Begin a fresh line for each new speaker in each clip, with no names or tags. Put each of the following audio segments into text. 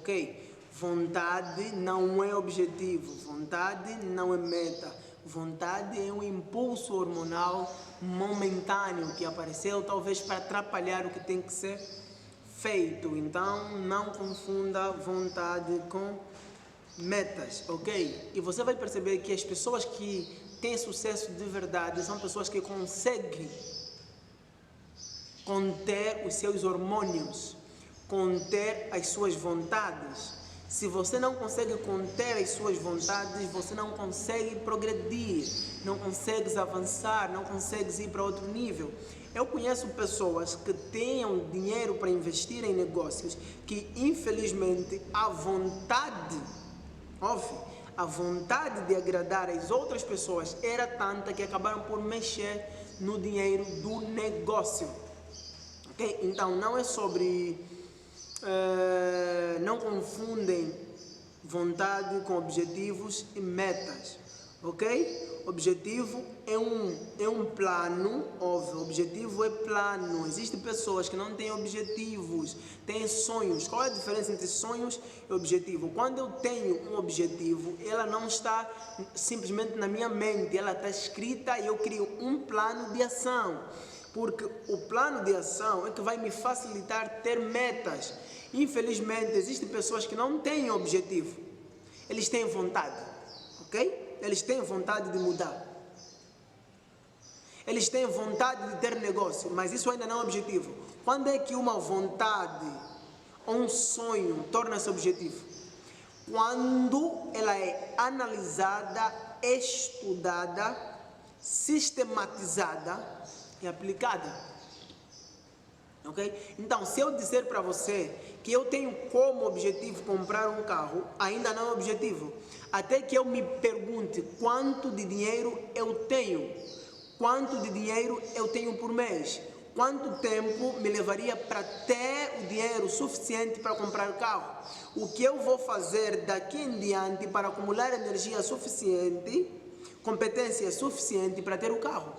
ok? Vontade não é objetivo, vontade não é meta. Vontade é um impulso hormonal momentâneo que apareceu talvez para atrapalhar o que tem que ser feito. Então não confunda vontade com metas, ok? E você vai perceber que as pessoas que têm sucesso de verdade são pessoas que conseguem conter os seus hormônios, conter as suas vontades. Se você não consegue conter as suas vontades, você não consegue progredir, não consegues avançar, não consegues ir para outro nível. Eu conheço pessoas que tenham dinheiro para investir em negócios, que infelizmente a vontade de agradar as outras pessoas era tanta que acabaram por mexer no dinheiro do negócio. Okay? Então não é sobre... não confundem vontade com objetivos e metas, ok? Objetivo é um plano, óbvio, objetivo é plano. Existem pessoas que não têm objetivos, têm sonhos. Qual é a diferença entre sonhos e objetivo? Quando eu tenho um objetivo, ela não está simplesmente na minha mente, ela está escrita e eu crio um plano de ação. Porque o plano de ação é que vai me facilitar ter metas. Infelizmente, existem pessoas que não têm objetivo. Eles têm vontade, ok? Eles têm vontade de mudar. Eles têm vontade de ter negócio, mas isso ainda não é objetivo. Quando é que uma vontade ou um sonho torna-se objetivo? Quando ela é analisada, estudada, sistematizada e aplicada, ok? Então, se eu disser para você que eu tenho como objetivo comprar um carro, ainda não é objetivo. Até que eu me pergunte quanto de dinheiro eu tenho, quanto de dinheiro eu tenho por mês, quanto tempo me levaria para ter o dinheiro suficiente para comprar o carro, o que eu vou fazer daqui em diante para acumular energia suficiente, competência suficiente para ter o carro.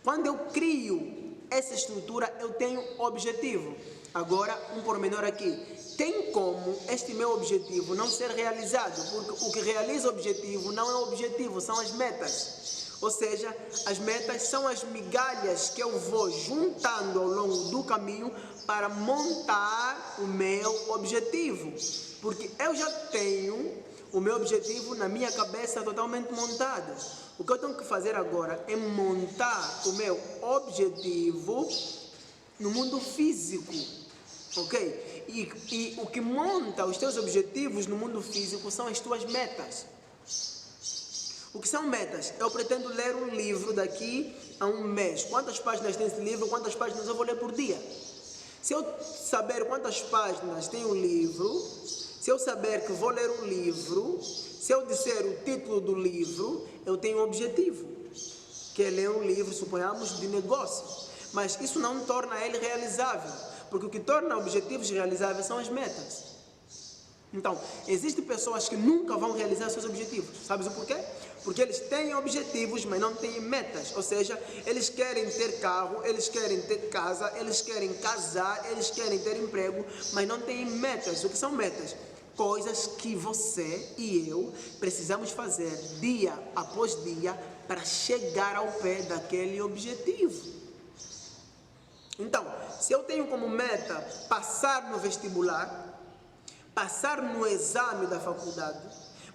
Quando eu crio essa estrutura, eu tenho objetivo. Agora, um pormenor aqui. Tem como este meu objetivo não ser realizado? Porque o que realiza o objetivo não é o objetivo, são as metas. Ou seja, as metas são as migalhas que eu vou juntando ao longo do caminho para montar o meu objetivo. Porque eu já tenho o meu objetivo na minha cabeça totalmente montado. O que eu tenho que fazer agora é montar o meu objetivo no mundo físico, ok? E o que monta os teus objetivos no mundo físico são as tuas metas. O que são metas? Eu pretendo ler um livro daqui a um mês. Quantas páginas tem esse livro? Quantas páginas eu vou ler por dia? Se eu saber quantas páginas tem o livro, se eu saber que vou ler um livro, se eu disser o título do livro, eu tenho um objetivo, que é ler um livro, suponhamos, de negócio. Mas isso não torna ele realizável, porque o que torna objetivos realizáveis são as metas. Então, existem pessoas que nunca vão realizar seus objetivos. Sabes o porquê? Porque eles têm objetivos, mas não têm metas. Ou seja, eles querem ter carro, eles querem ter casa, eles querem casar, eles querem ter emprego, mas não têm metas. O que são metas? Coisas que você e eu precisamos fazer dia após dia para chegar ao pé daquele objetivo. Então, se eu tenho como meta passar no vestibular, passar no exame da faculdade,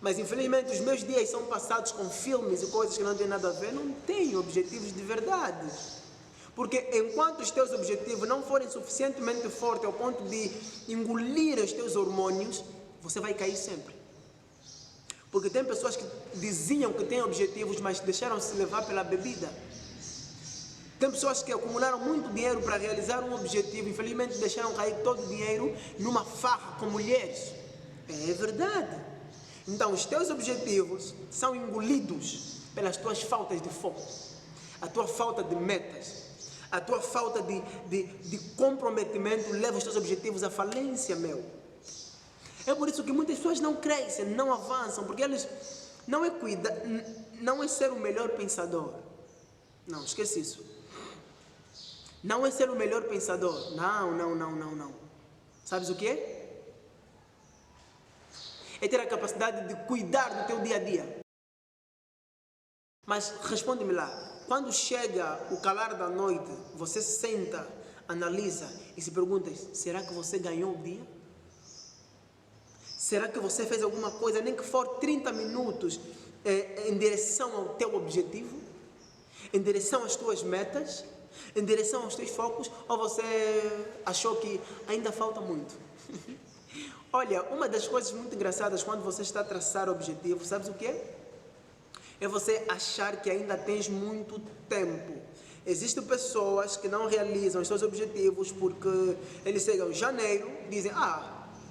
mas infelizmente os meus dias são passados com filmes e coisas que não têm nada a ver, não tenho objetivos de verdade. Porque enquanto os teus objetivos não forem suficientemente fortes ao ponto de engolir os teus hormônios, você vai cair sempre. Porque tem pessoas que diziam que têm objetivos, mas deixaram-se levar pela bebida. Tem pessoas que acumularam muito dinheiro para realizar um objetivo, infelizmente deixaram cair todo o dinheiro numa farra com mulheres. É verdade. Então os teus objetivos são engolidos pelas tuas faltas de foco, a tua falta de metas, a tua falta de comprometimento leva os teus objetivos à falência, meu. É por isso que muitas pessoas não crescem, não avançam, porque eles não é ser o melhor pensador. Não, esquece isso. Não é ser o melhor pensador. Não. Sabes o que é? é ter a capacidade de cuidar do teu dia a dia. Mas responde-me lá, quando chega o calar da noite, você senta, analisa e se pergunta, será que você ganhou o dia? Será que você fez alguma coisa, nem que for 30 minutos, em direção ao teu objetivo? Em direção às tuas metas? Em direção aos teus focos? Ou você achou que ainda falta muito? Olha, uma das coisas muito engraçadas quando você está a traçar o objetivo, sabes o que é? É você achar que ainda tens muito tempo. Existem pessoas que não realizam os seus objetivos porque eles chegam em janeiro, dizem,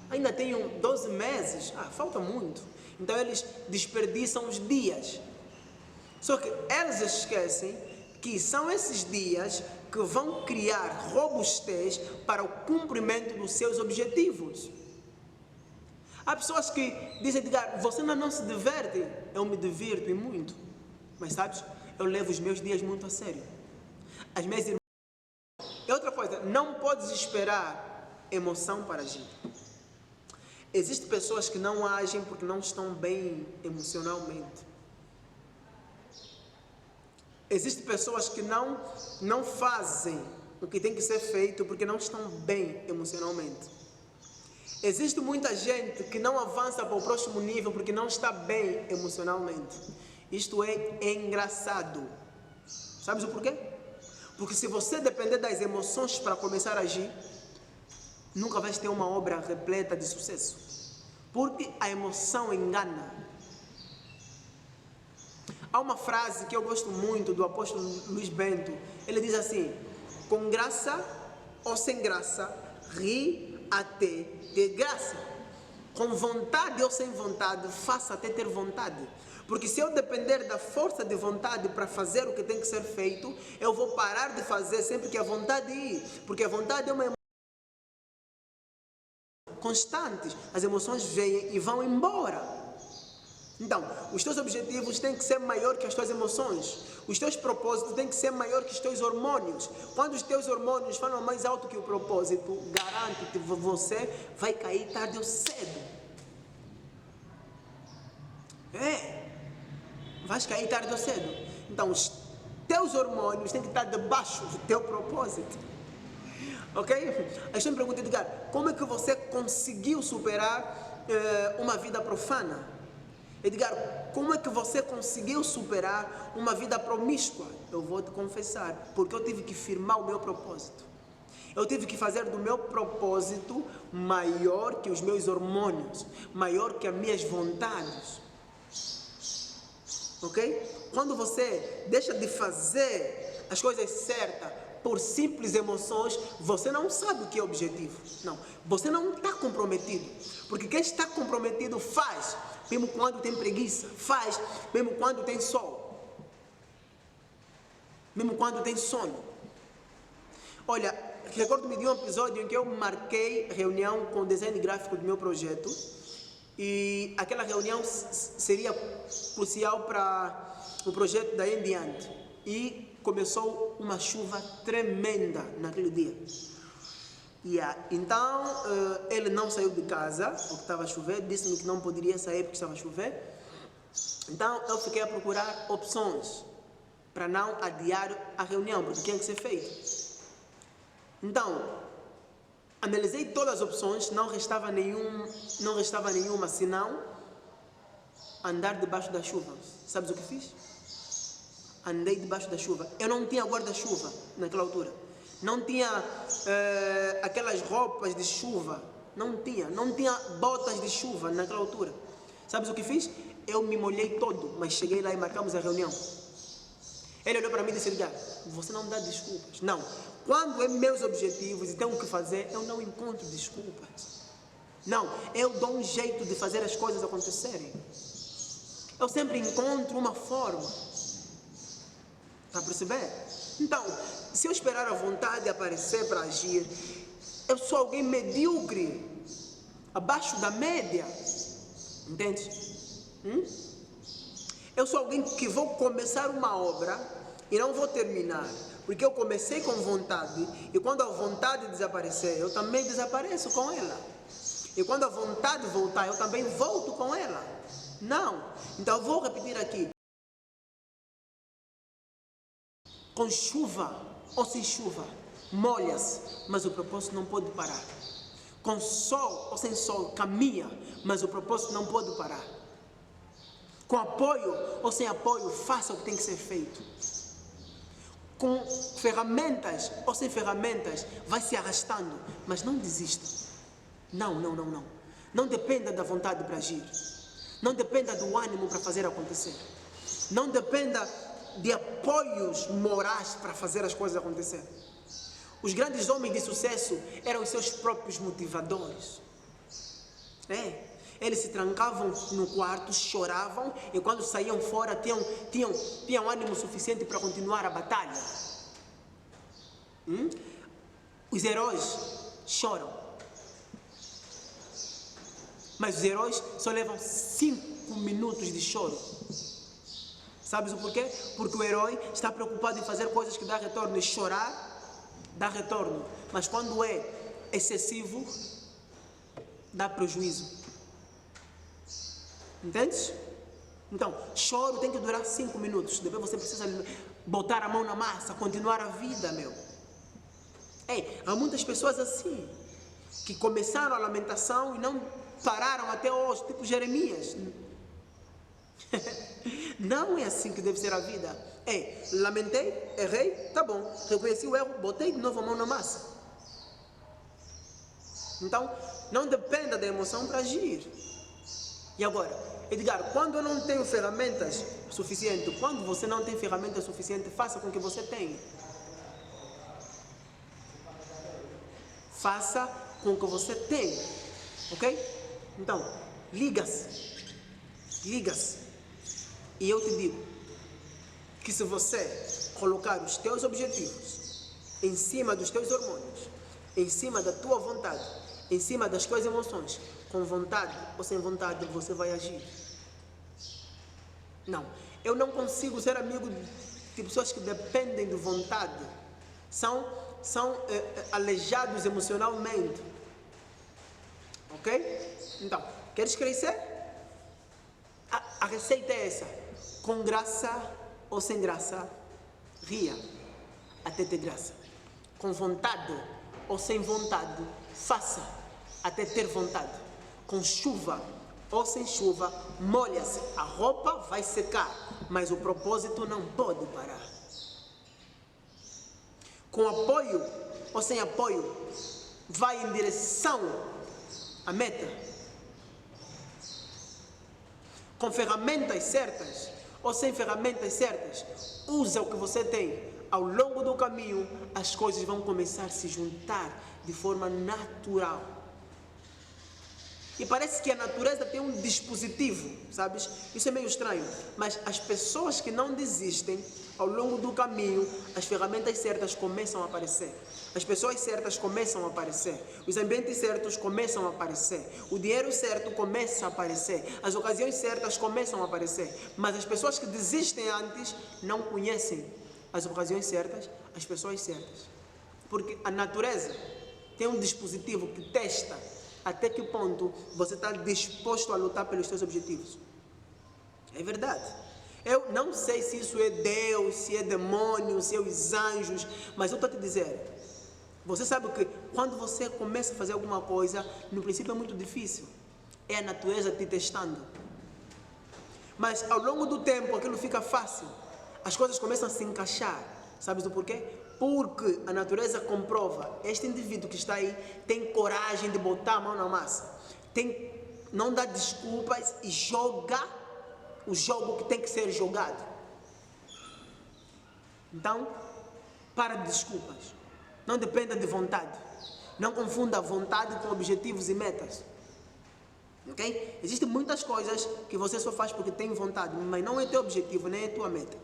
ainda tenho 12 meses, falta muito. Então eles desperdiçam os dias. Só que eles esquecem que são esses dias que vão criar robustez para o cumprimento dos seus objetivos. Há pessoas que dizem, Edgar, você não se diverte? Eu me divirto e muito. Mas sabes, eu levo os meus dias muito a sério. As minhas irmãs... E outra coisa, não podes esperar emoção para agir. Existem pessoas que não agem porque não estão bem emocionalmente. Existem pessoas que não fazem o que tem que ser feito porque não estão bem emocionalmente. Existe muita gente que não avança para o próximo nível porque não está bem emocionalmente. Isto é engraçado. Sabes o porquê? Porque se você depender das emoções para começar a agir, nunca vais ter uma obra repleta de sucesso. Porque a emoção engana. Há uma frase que eu gosto muito do apóstolo Luiz Bento. Ele diz assim, com graça ou sem graça, ri até ter graça. Com vontade ou sem vontade, faça até ter vontade. Porque se eu depender da força de vontade para fazer o que tem que ser feito, eu vou parar de fazer sempre que a vontade ir. Porque a vontade é uma emoção constante. As emoções vêm e vão embora. Então, os teus objetivos têm que ser maior que as tuas emoções. Os teus propósitos têm que ser maior que os teus hormônios. Quando os teus hormônios falam mais alto que o propósito, garanto que você vai cair tarde ou cedo. Vais cair tarde ou cedo. Então, os teus hormônios têm que estar debaixo do teu propósito. Ok? A gente me pergunta, Edgar, como é que você conseguiu superar uma vida profana? Edgar, como é que você conseguiu superar uma vida promíscua? Eu vou te confessar, porque eu tive que firmar o meu propósito. Eu tive que fazer do meu propósito maior que os meus hormônios, maior que as minhas vontades. Ok? Quando você deixa de fazer as coisas certas por simples emoções, você não sabe o que é objetivo. Não, você não está comprometido. Porque quem está comprometido faz, mesmo quando tem preguiça, faz, mesmo quando tem sol, mesmo quando tem sono. Olha, recordo-me de um episódio em que eu marquei reunião com o design gráfico do meu projeto e aquela reunião seria crucial para o projeto daí em diante. E começou uma chuva tremenda naquele dia. Então, ele não saiu de casa porque estava a chover, disse-me que não poderia sair porque estava a chover. Então, eu fiquei a procurar opções para não adiar a reunião, porque tinha que ser feito. Então, analisei todas as opções, não restava nenhuma senão andar debaixo da chuva. Sabes o que fiz? Andei debaixo da chuva. Eu não tinha guarda-chuva naquela altura. Não tinha aquelas roupas de chuva. Não tinha botas de chuva naquela altura. Sabes o que fiz? Eu me molhei todo, mas cheguei lá e marcamos a reunião. Ele olhou para mim e disse, você não dá desculpas. Não, quando é meus objetivos e tenho que fazer, eu não encontro desculpas. Não, eu dou um jeito de fazer as coisas acontecerem. Eu sempre encontro uma forma. Está a perceber? Então, se eu esperar a vontade aparecer para agir, eu sou alguém medíocre, abaixo da média. Entende? Eu sou alguém que vou começar uma obra e não vou terminar, porque eu comecei com vontade e quando a vontade desaparecer, eu também desapareço com ela. E quando a vontade voltar, eu também volto com ela. Não. Então eu vou repetir aqui. Com chuva ou sem chuva, molha-se, mas o propósito não pode parar. Com sol ou sem sol, caminha, mas o propósito não pode parar. Com apoio ou sem apoio, faça o que tem que ser feito. Com ferramentas ou sem ferramentas, vai se arrastando, mas não desista. Não. Não dependa da vontade para agir. Não dependa do ânimo para fazer acontecer. Não dependa de apoios morais para fazer as coisas acontecer. Os grandes homens de sucesso eram os seus próprios motivadores. Eles se trancavam no quarto, choravam, e quando saíam fora tinham ânimo suficiente para continuar a batalha. Os heróis choram. Mas os heróis só levam 5 minutos de choro. Sabes o porquê? Porque o herói está preocupado em fazer coisas que dá retorno. E chorar dá retorno. Mas quando é excessivo, dá prejuízo. Entendes? Então, choro tem que durar 5 minutos. Depois você precisa botar a mão na massa, continuar a vida, meu. Há muitas pessoas assim, que começaram a lamentação e não pararam até hoje, tipo Jeremias. Não é assim que deve ser a vida. Lamentei, errei, tá bom. Reconheci o erro, botei de novo a mão na massa. Então, não dependa da emoção para agir. E agora, Edgar, quando eu não tenho ferramentas suficientes, quando você não tem ferramentas suficientes, faça com o que você tenha. Faça com o que você tem. Ok? Então, liga-se. E eu te digo que se você colocar os teus objetivos em cima dos teus hormônios, em cima da tua vontade, em cima das tuas emoções, com vontade ou sem vontade, você vai agir. Não, eu não consigo ser amigo de pessoas que dependem de vontade. São aleijados emocionalmente. Ok? Então, queres crescer? A receita é essa. Com graça ou sem graça, ria até ter graça. Com vontade ou sem vontade, faça até ter vontade. Com chuva ou sem chuva, molha-se. A roupa vai secar, mas o propósito não pode parar. Com apoio ou sem apoio, vai em direção à meta. Com ferramentas certas ou sem ferramentas certas, usa o que você tem. Ao longo do caminho, as coisas vão começar a se juntar de forma natural. E parece que a natureza tem um dispositivo, sabes? Isso é meio estranho. Mas as pessoas que não desistem, ao longo do caminho, as ferramentas certas começam a aparecer. As pessoas certas começam a aparecer. Os ambientes certos começam a aparecer. O dinheiro certo começa a aparecer. As ocasiões certas começam a aparecer. Mas as pessoas que desistem antes não conhecem as ocasiões certas, as pessoas certas. Porque a natureza tem um dispositivo que testa até que ponto você está disposto a lutar pelos seus objetivos. É verdade. Eu não sei se isso é Deus, se é demônio, se é os anjos, mas eu estou a te dizer, você sabe que quando você começa a fazer alguma coisa, no princípio é muito difícil. É a natureza te testando. Mas ao longo do tempo aquilo fica fácil. As coisas começam a se encaixar. Sabes o porquê? Porque a natureza comprova, este indivíduo que está aí tem coragem de botar a mão na massa, não dá desculpas e joga o jogo que tem que ser jogado. Então, para de desculpas. Não dependa de vontade. Não confunda vontade com objetivos e metas. Ok? Existem muitas coisas que você só faz porque tem vontade, mas não é teu objetivo, nem é tua meta.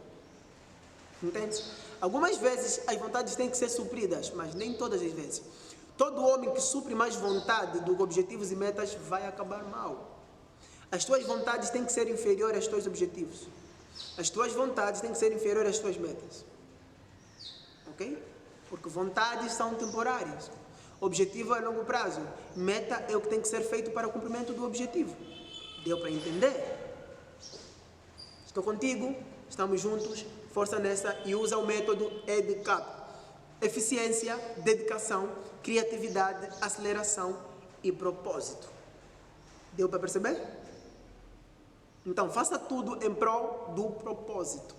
Entende? Algumas vezes as vontades têm que ser supridas, mas nem todas as vezes. Todo homem que supre mais vontade do que objetivos e metas vai acabar mal. As tuas vontades têm que ser inferiores aos teus objetivos. As tuas vontades têm que ser inferiores às tuas metas. Ok? Porque vontades são temporárias. Objetivo é a longo prazo. Meta é o que tem que ser feito para o cumprimento do objetivo. Deu para entender? Estou contigo, estamos juntos, força nessa e usa o método EDCAP. Eficiência, dedicação, criatividade, aceleração e propósito. Deu para perceber? Então, faça tudo em prol do propósito.